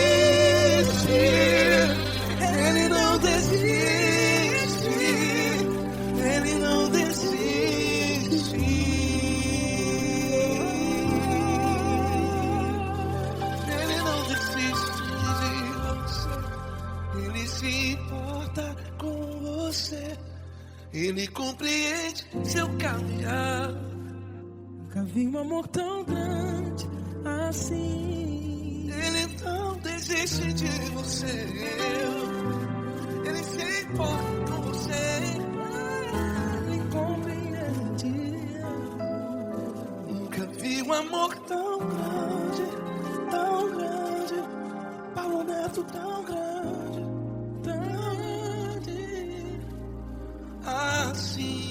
Ele não desiste, Ele não desiste. Ele não desiste de você, Ele se importa com você, Ele compreende seu caminhar.
Nunca vi um amor tão grande assim.
Ele não desiste de você, Ele se importa com você,
Ele compreende.
Nunca vi um amor tão grande, Paulo Neto tão grande, assim.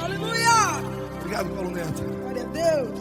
Aleluia!
Obrigado, Paulo Neto.
Glória a Deus.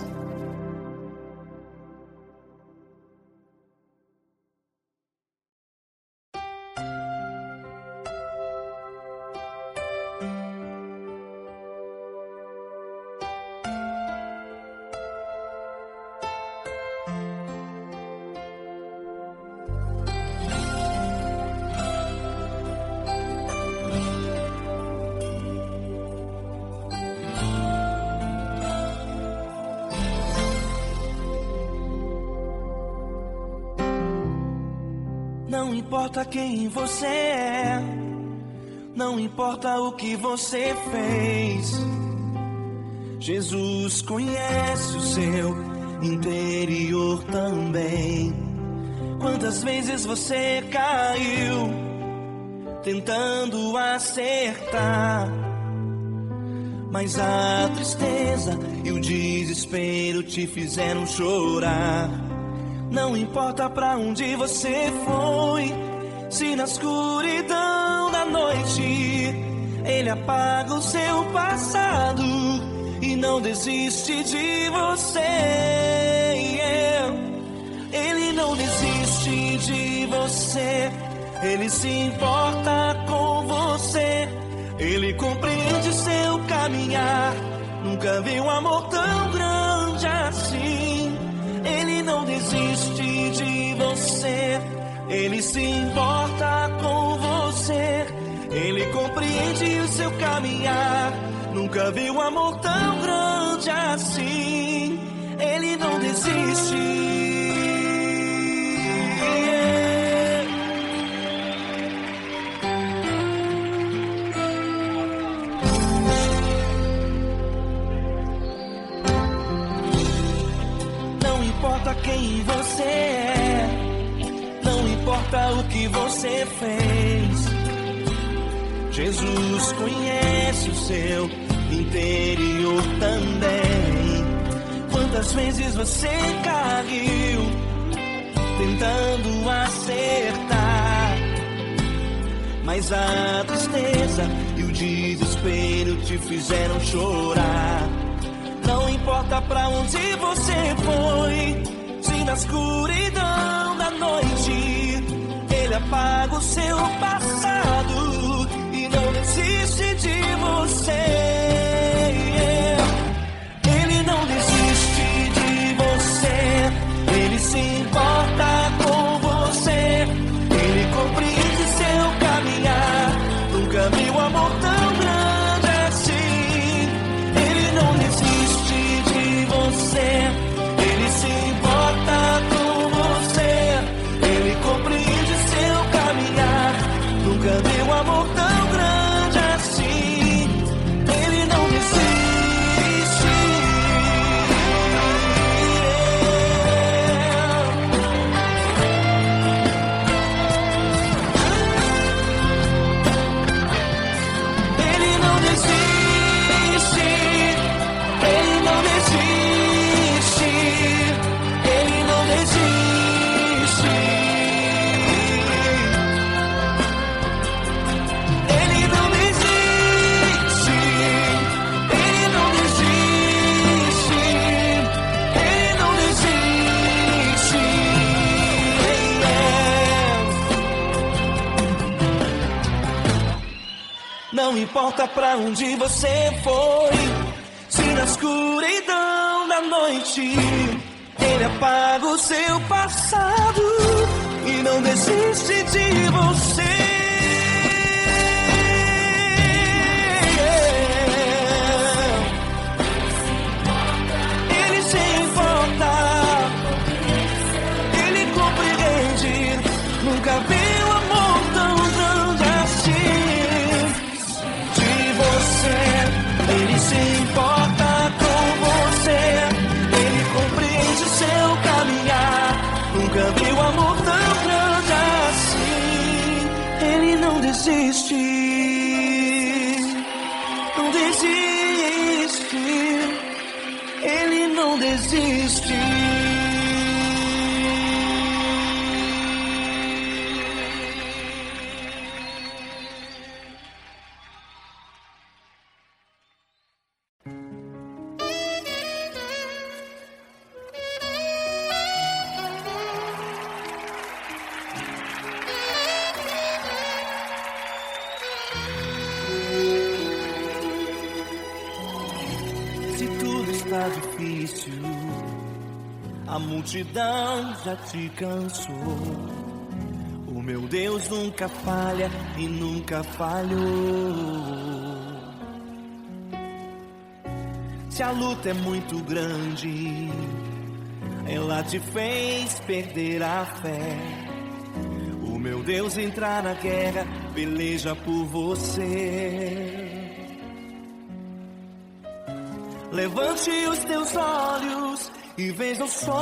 Não importa quem você é, não importa o que você fez, Jesus conhece o seu interior também. Quantas vezes você caiu tentando acertar, Mas a tristeza e o desespero te fizeram chorar. Não importa pra onde você foi, se na escuridão da noite Ele apaga o seu passado e não desiste de você. Ele não desiste de você, Ele se importa com você. Ele compreende seu caminhar, nunca vi um amor tão grande assim. Ele não desiste de você, Ele se importa com você. Ele compreende o seu caminhar, nunca vi um amor tão grande assim. Ele não desiste. Não importa quem você é, não importa o que você fez, Jesus conhece o seu interior também. Quantas vezes você caiu tentando acertar, mas a tristeza e o desespero te fizeram chorar. Não importa pra onde você foi, se na escuridão da noite Ele apaga o seu passado e não desiste de você. Ele não desiste de você, Ele se importa com você. Ele compreende seu caminhar, nunca vi um amor tão grande assim. Ele não desiste de você, Ele se importa com você. Ele compreende seu caminhar, nunca vi um amor tão grande assim. Ele não desiste. Ele não desiste. Ele não desiste. Ele não desiste. Ele não desiste. Ele não desiste. Ele não desiste. Não importa pra onde você foi, se na escuridão da noite Ele apaga o seu passado e não desiste de você. Ele se importa, Ele compreende, nunca vi um amor tão grande assim. De você, Ele se importa com você. Ele compreende seu caminhar, nunca vi um amor tão grande assim. Ele não desiste, não desiste. Ele não desiste. Se tudo está difícil, a multidão já te cansou. O meu Deus nunca falha e nunca falhou. Se a luta é muito grande, ela te fez perder a fé. O meu Deus entrar na guerra, peleja por você. Levante os teus olhos e veja o sobrenatural.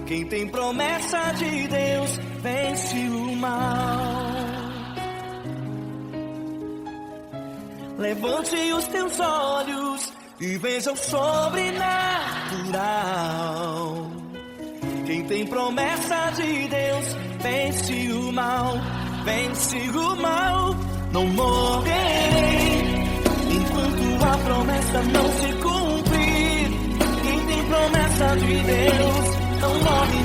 Quem tem promessa de Deus vence o mal. Levante os teus olhos e veja o sobrenatural. Quem tem promessa de Deus vence o mal, vence o mal. Não morrerei enquanto a promessa não se cumprir. Quem tem promessa de Deus não morre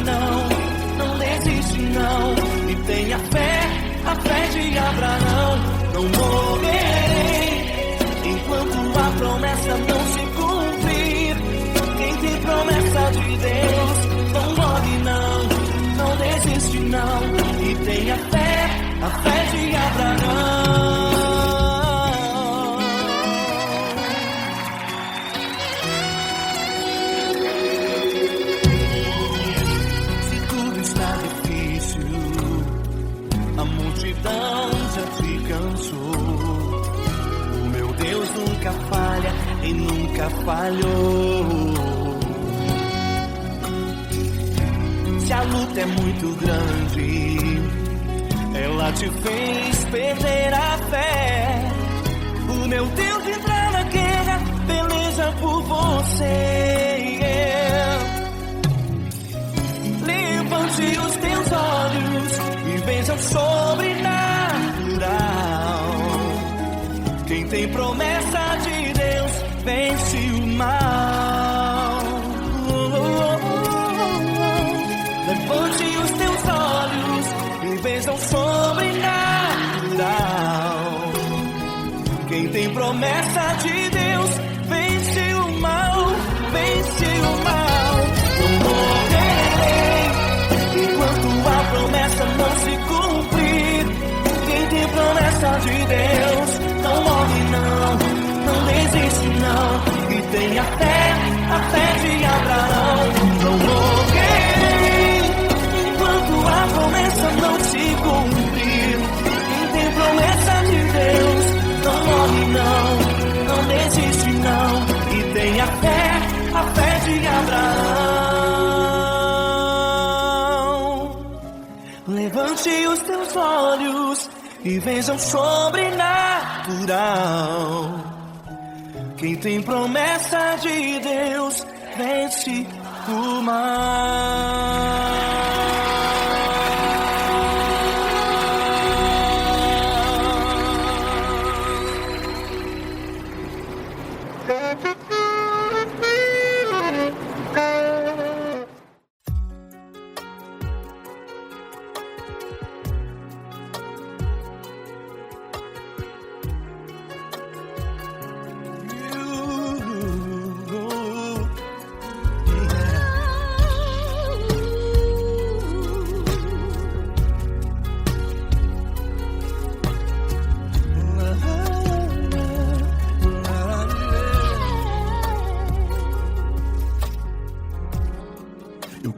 não desiste não. E tenha fé, a fé de Abraão. Não morrerei enquanto a promessa não se cumprir. Quem tem promessa de Deus não morre não desiste não. E tenha fé, a fé de Abraão. Se tudo está difícil, a multidão já te cansou. O meu Deus nunca falha e nunca falhou. Se a luta é muito grande, ela te fez perder a fé. O meu Deus entra na guerra, peleja por você. Levante os teus olhos e veja o sobrenatural. Quem tem promessa de Deus vence o mal. Levante os teus olhos e veja o sobrenatural. Quem tem promessa de Deus vence o mal, vence o mal. Não morrerei enquanto a promessa não se cumprir. Quem tem promessa de Deus não morre não desiste não. E tenha fé, a fé de Abraão. Não morrerei enquanto a promessa não se cumprir. Quem tem promessa de Deus não morre não desiste não. E tenha fé, a fé de Abraão. Levante os teus olhos e veja o sobrenatural. Quem tem promessa de Deus vence o mal.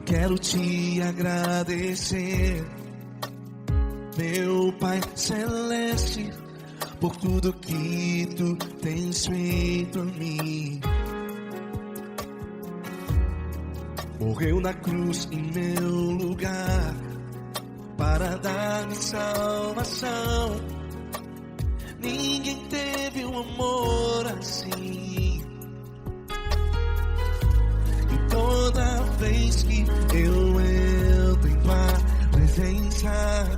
Quero te agradecer, meu Pai Celeste, por tudo que tu tens feito a mim. Morreu na cruz em meu lugar para dar-me salvação. Ninguém teve um amor assim. E toda vez que eu entro em tua presença,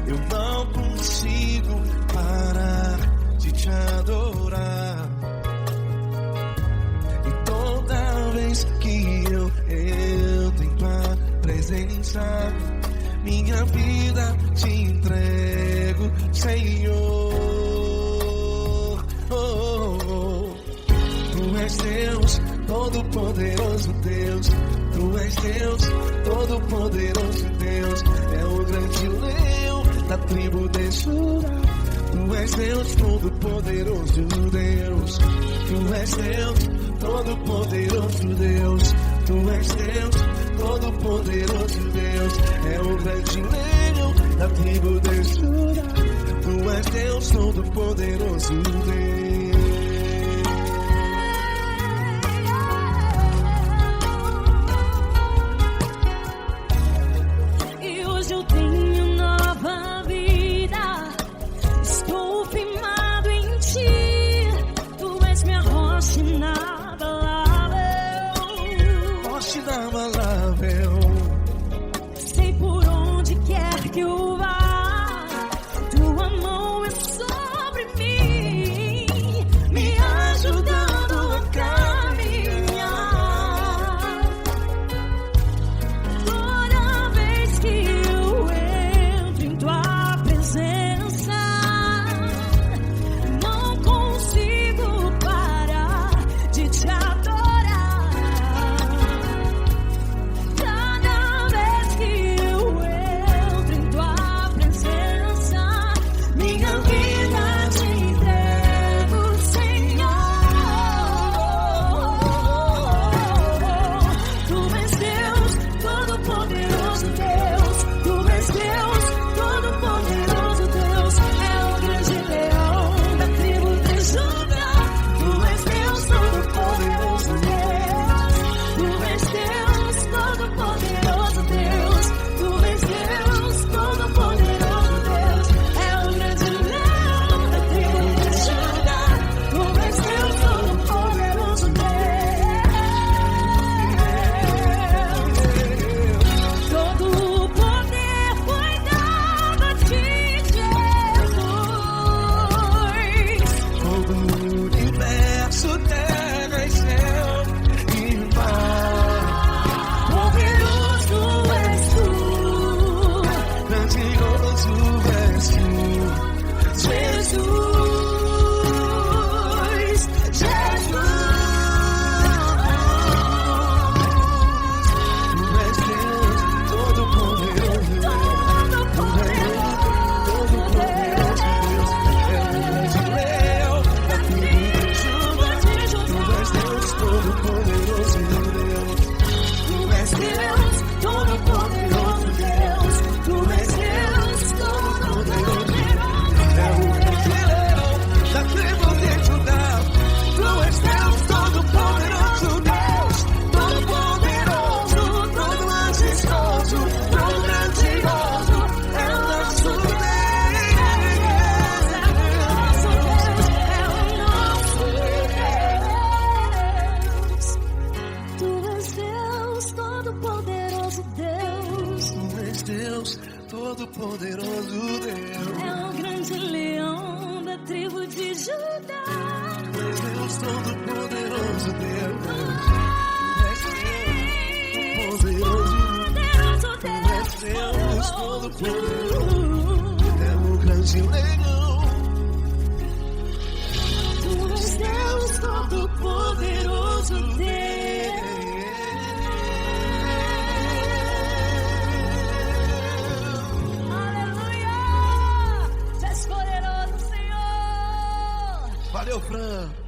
eu não consigo parar de te adorar. E toda vez que eu entro em tua presença, minha vida te entrego, Senhor. Tu és Deus, todo-poderoso Deus. Tu és Deus, todo-poderoso Deus. É o grande leão da tribo de Judá. Tu és Deus, todo-poderoso Deus. Tu és Deus, todo-poderoso Deus. Tu és Deus, todo-poderoso Deus. É o grande leão da tribo de Judá. Tu és Deus, todo-poderoso Deus.
Eu tenho nova vida. Estou firmado
Deus, todo-poderoso Deus.
É o grande leão da tribo de Judá.
Deus, todo-poderoso Deus. Poderoso Deus, todo-poderoso. É o grande leão.
Tu és Deus todo-poderoso Deus. Aleluia! Tu és poderoso, Senhor.
Valeu, Fran.